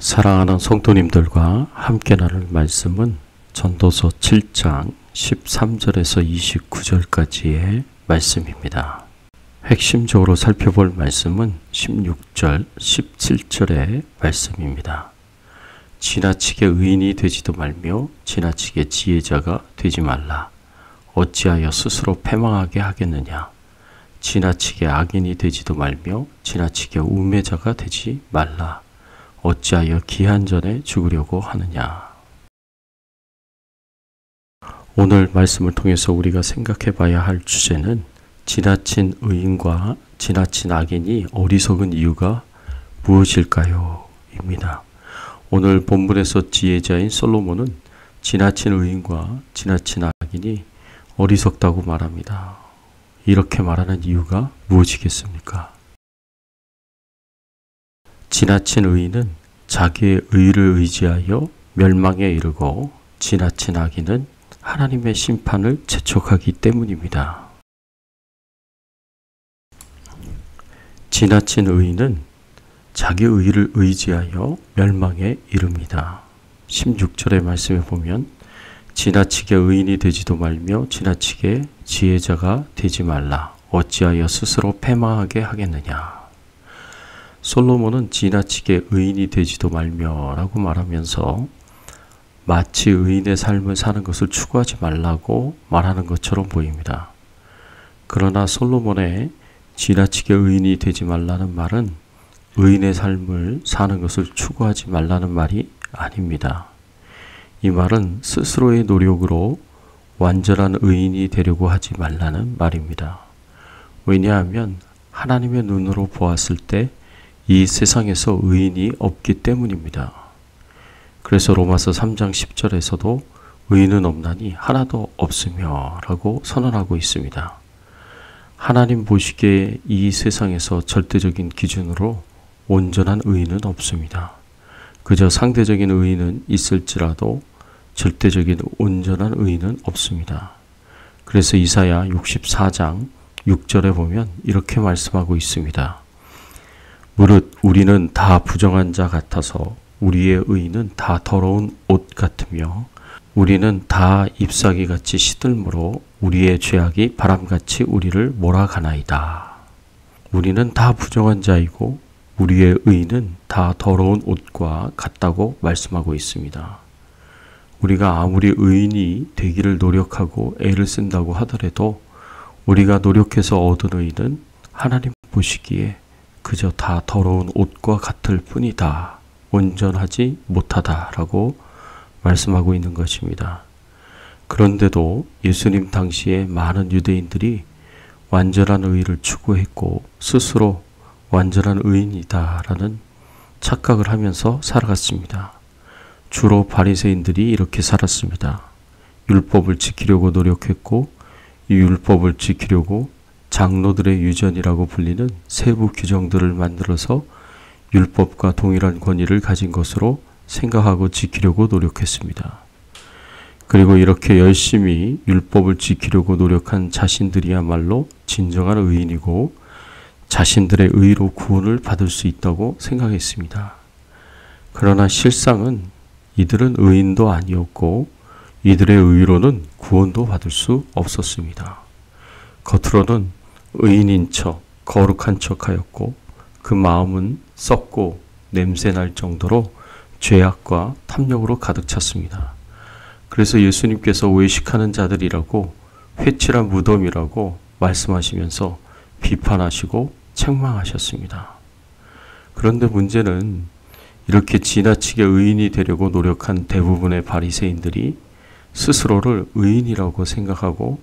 사랑하는 성도님들과 함께 나눌 말씀은 전도서 7장 13절에서 29절까지의 말씀입니다. 핵심적으로 살펴볼 말씀은 16절, 17절의 말씀입니다. 지나치게 의인이 되지도 말며 지나치게 지혜자가 되지 말라. 어찌하여 스스로 패망하게 하겠느냐. 지나치게 악인이 되지도 말며 지나치게 우매자가 되지 말라. 어찌하여 기한 전에 죽으려고 하느냐. 오늘 말씀을 통해서 우리가 생각해 봐야 할 주제는 지나친 의인과 지나친 악인이 어리석은 이유가 무엇일까요? 입니다. 오늘 본문에서 지혜자인 솔로몬은 지나친 의인과 지나친 악인이 어리석다고 말합니다. 이렇게 말하는 이유가 무엇이겠습니까? 지나친 의인은 자기의 의를 의지하여 멸망에 이르고 지나친 악인은 하나님의 심판을 재촉하기 때문입니다. 지나친 의인은 자기 의를 의지하여 멸망에 이릅니다. 16절의 말씀에 보면 지나치게 의인이 되지도 말며 지나치게 지혜자가 되지 말라. 어찌하여 스스로 패망하게 하겠느냐. 솔로몬은 지나치게 의인이 되지도 말며 라고 말하면서 마치 의인의 삶을 사는 것을 추구하지 말라고 말하는 것처럼 보입니다. 그러나 솔로몬의 지나치게 의인이 되지 말라는 말은 의인의 삶을 사는 것을 추구하지 말라는 말이 아닙니다. 이 말은 스스로의 노력으로 완전한 의인이 되려고 하지 말라는 말입니다. 왜냐하면 하나님의 눈으로 보았을 때 이 세상에서 의인이 없기 때문입니다. 그래서 로마서 3장 10절에서도 의인은 없나니 하나도 없으며 라고 선언하고 있습니다. 하나님 보시기에 이 세상에서 절대적인 기준으로 온전한 의인은 없습니다. 그저 상대적인 의인은 있을지라도 절대적인 온전한 의인은 없습니다. 그래서 이사야 64장 6절에 보면 이렇게 말씀하고 있습니다. 무릇 우리는 다 부정한 자 같아서 우리의 의인은 다 더러운 옷 같으며 우리는 다 잎사귀같이 시들므로 우리의 죄악이 바람같이 우리를 몰아가나이다. 우리는 다 부정한 자이고 우리의 의인은 다 더러운 옷과 같다고 말씀하고 있습니다. 우리가 아무리 의인이 되기를 노력하고 애를 쓴다고 하더라도 우리가 노력해서 얻은 의인은 하나님 보시기에 그저 다 더러운 옷과 같을 뿐이다. 온전하지 못하다라고 말씀하고 있는 것입니다. 그런데도 예수님 당시에 많은 유대인들이 완전한 의를 추구했고 스스로 완전한 의인이다라는 착각을 하면서 살아갔습니다. 주로 바리새인들이 이렇게 살았습니다. 율법을 지키려고 노력했고 이 율법을 지키려고 장로들의 유전이라고 불리는 세부 규정들을 만들어서 율법과 동일한 권위를 가진 것으로 생각하고 지키려고 노력했습니다. 그리고 이렇게 열심히 율법을 지키려고 노력한 자신들이야말로 진정한 의인이고 자신들의 의로 구원을 받을 수 있다고 생각했습니다. 그러나 실상은 이들은 의인도 아니었고 이들의 의로는 구원도 받을 수 없었습니다. 겉으로는 의인인 척, 거룩한 척하였고 그 마음은 썩고 냄새날 정도로 죄악과 탐욕으로 가득 찼습니다. 그래서 예수님께서 외식하는 자들이라고 회칠한 무덤이라고 말씀하시면서 비판하시고 책망하셨습니다. 그런데 문제는 이렇게 지나치게 의인이 되려고 노력한 대부분의 바리새인들이 스스로를 의인이라고 생각하고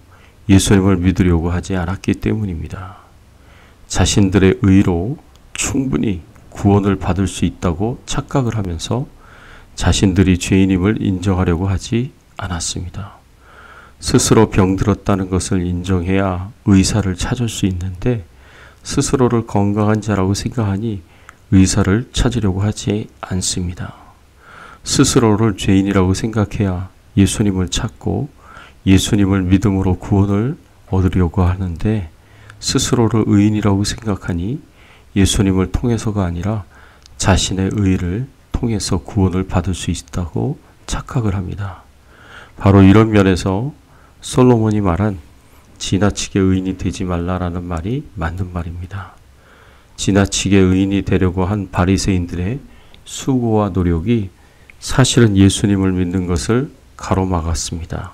예수님을 믿으려고 하지 않았기 때문입니다. 자신들의 의로 충분히 구원을 받을 수 있다고 착각을 하면서 자신들이 죄인임을 인정하려고 하지 않았습니다. 스스로 병들었다는 것을 인정해야 의사를 찾을 수 있는데 스스로를 건강한 자라고 생각하니 의사를 찾으려고 하지 않습니다. 스스로를 죄인이라고 생각해야 예수님을 찾고 예수님을 믿음으로 구원을 얻으려고 하는데 스스로를 의인이라고 생각하니 예수님을 통해서가 아니라 자신의 의를 통해서 구원을 받을 수 있다고 착각을 합니다. 바로 이런 면에서 솔로몬이 말한 지나치게 의인이 되지 말라라는 말이 맞는 말입니다. 지나치게 의인이 되려고 한 바리새인들의 수고와 노력이 사실은 예수님을 믿는 것을 가로막았습니다.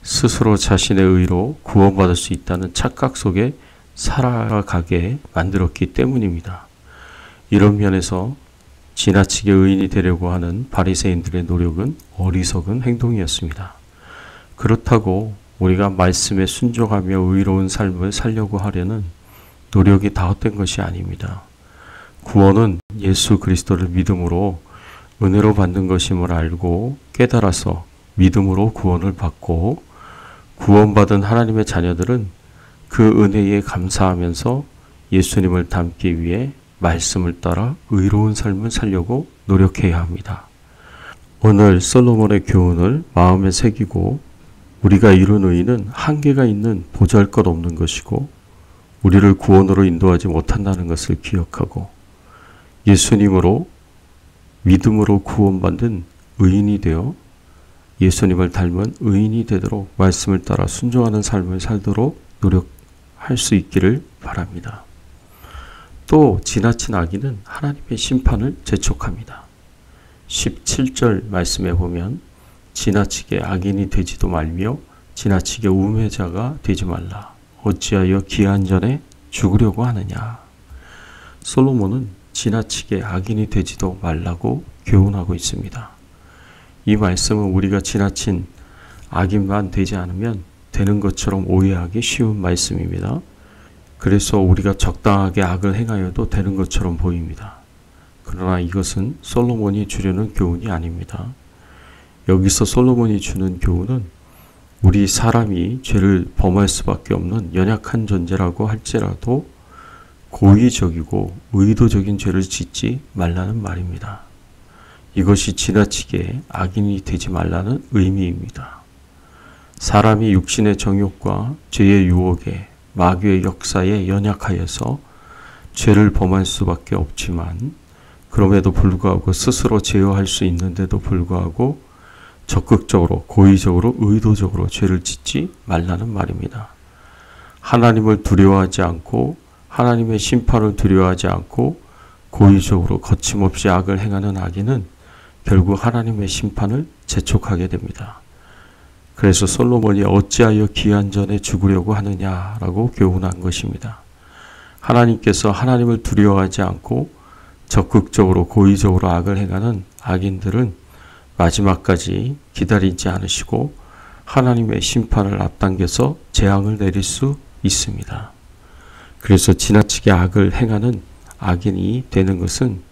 스스로 자신의 의로 구원받을 수 있다는 착각 속에 살아가게 만들었기 때문입니다. 이런 면에서 지나치게 의인이 되려고 하는 바리새인들의 노력은 어리석은 행동이었습니다. 그렇다고 우리가 말씀에 순종하며 의로운 삶을 살려고 하려는 노력이 다 헛된 것이 아닙니다. 구원은 예수 그리스도를 믿음으로 은혜로 받는 것임을 알고 깨달아서 믿음으로 구원을 받고 구원받은 하나님의 자녀들은 그 은혜에 감사하면서 예수님을 닮기 위해 말씀을 따라 의로운 삶을 살려고 노력해야 합니다. 오늘 솔로몬의 교훈을 마음에 새기고 우리가 이룬 의는 한계가 있는 보잘것없는 것이고 우리를 구원으로 인도하지 못한다는 것을 기억하고 예수님으로 믿음으로 구원받은 의인이 되어 예수님을 닮은 의인이 되도록 말씀을 따라 순종하는 삶을 살도록 노력할 수 있기를 바랍니다. 또 지나친 악인은 하나님의 심판을 재촉합니다. 17절 말씀에 보면 지나치게 악인이 되지도 말며 지나치게 우매자가 되지 말라. 어찌하여 기한 전에 죽으려고 하느냐. 솔로몬은 지나치게 악인이 되지도 말라고 교훈하고 있습니다. 이 말씀은 우리가 지나친 악인만 되지 않으면 되는 것처럼 오해하기 쉬운 말씀입니다. 그래서 우리가 적당하게 악을 행하여도 되는 것처럼 보입니다. 그러나 이것은 솔로몬이 주려는 교훈이 아닙니다. 여기서 솔로몬이 주는 교훈은 우리 사람이 죄를 범할 수밖에 없는 연약한 존재라고 할지라도 고의적이고 의도적인 죄를 짓지 말라는 말입니다. 이것이 지나치게 악인이 되지 말라는 의미입니다. 사람이 육신의 정욕과 죄의 유혹에 마귀의 역사에 연약하여서 죄를 범할 수밖에 없지만 그럼에도 불구하고 스스로 제어할 수 있는데도 불구하고 적극적으로 고의적으로 의도적으로 죄를 짓지 말라는 말입니다. 하나님을 두려워하지 않고 하나님의 심판을 두려워하지 않고 고의적으로 거침없이 악을 행하는 악인은 결국 하나님의 심판을 재촉하게 됩니다. 그래서 솔로몬이 어찌하여 기한 전에 죽으려고 하느냐라고 교훈한 것입니다. 하나님께서 하나님을 두려워하지 않고 적극적으로 고의적으로 악을 행하는 악인들은 마지막까지 기다리지 않으시고 하나님의 심판을 앞당겨서 재앙을 내릴 수 있습니다. 그래서 지나치게 악을 행하는 악인이 되는 것은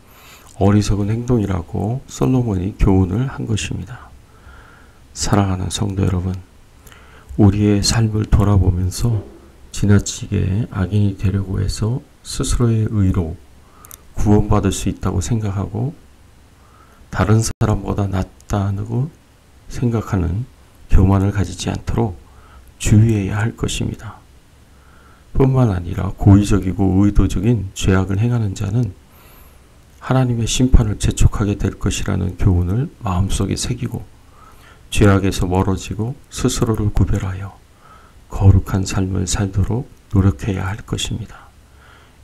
어리석은 행동이라고 솔로몬이 교훈을 한 것입니다. 사랑하는 성도 여러분, 우리의 삶을 돌아보면서 지나치게 악인이 되려고 해서 스스로의 의로 구원받을 수 있다고 생각하고 다른 사람보다 낫다고 생각하는 교만을 가지지 않도록 주의해야 할 것입니다. 뿐만 아니라 고의적이고 의도적인 죄악을 행하는 자는 하나님의 심판을 재촉하게 될 것이라는 교훈을 마음속에 새기고 죄악에서 멀어지고 스스로를 구별하여 거룩한 삶을 살도록 노력해야 할 것입니다.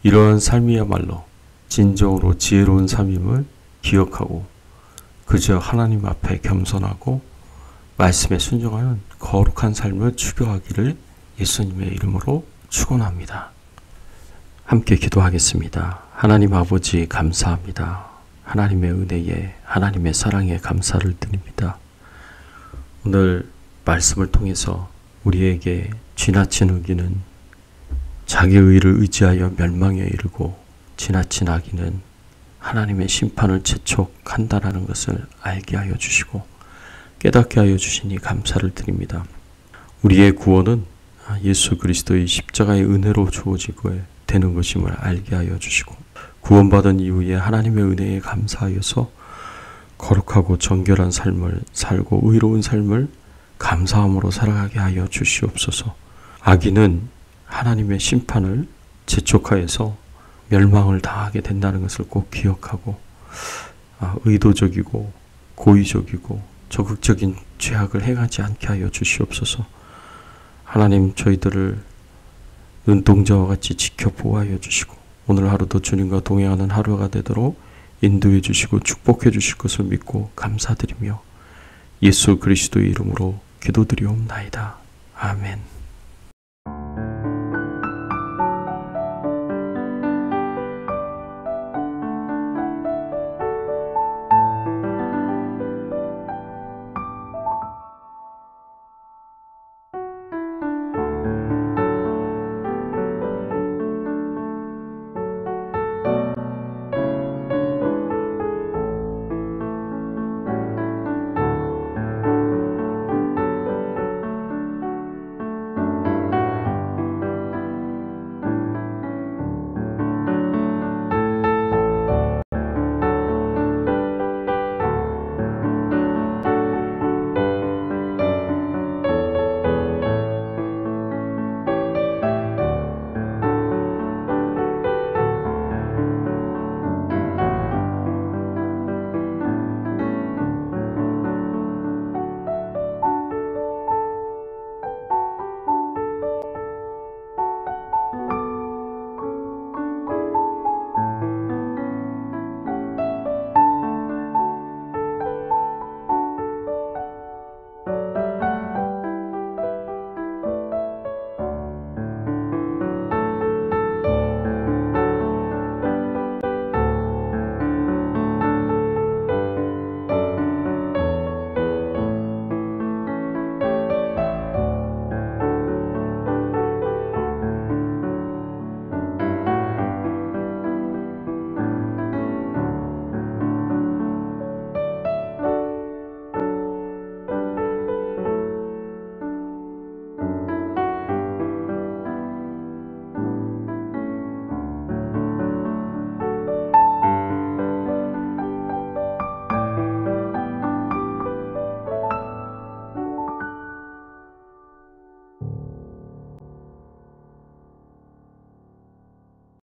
이러한 삶이야말로 진정으로 지혜로운 삶임을 기억하고 그저 하나님 앞에 겸손하고 말씀에 순종하는 거룩한 삶을 추구하기를 예수님의 이름으로 축원합니다. 함께 기도하겠습니다. 하나님 아버지 감사합니다. 하나님의 은혜에 하나님의 사랑에 감사를 드립니다. 오늘 말씀을 통해서 우리에게 지나친 의기는 자기 의를 의지하여 멸망에 이르고 지나친 악인은 하나님의 심판을 재촉한다라는 것을 알게 하여 주시고 깨닫게 하여 주시니 감사를 드립니다. 우리의 구원은 예수 그리스도의 십자가의 은혜로 주어지고 되는 것임을 알게 하여 주시고 구원받은 이후에 하나님의 은혜에 감사하여서 거룩하고 정결한 삶을 살고 의로운 삶을 감사함으로 살아가게 하여 주시옵소서. 악인은 하나님의 심판을 재촉하여서 멸망을 당하게 된다는 것을 꼭 기억하고 의도적이고 고의적이고 적극적인 죄악을 행하지 않게 하여 주시옵소서. 하나님, 저희들을 눈동자와 같이 지켜 보호하여 주시고 오늘 하루도 주님과 동행하는 하루가 되도록 인도해 주시고 축복해 주실 것을 믿고 감사드리며 예수 그리스도의 이름으로 기도드리옵나이다. 아멘.